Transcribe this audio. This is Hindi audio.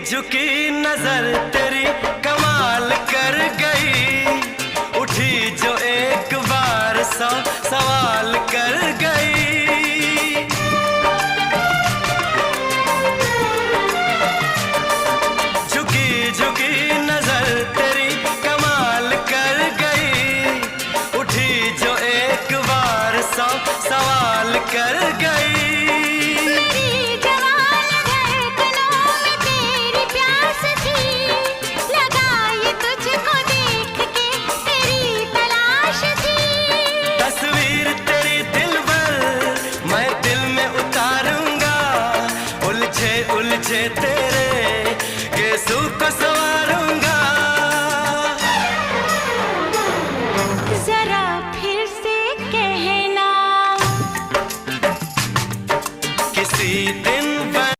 झुकी नजर तेरी कमाल कर गई, उठी जो एक बार 100 सवाल कर गई। झुकी झुकी नजर तेरी कमाल कर गई, उठी जो एक बार 100 सवाल कर गई। उलझे तेरे गेसू को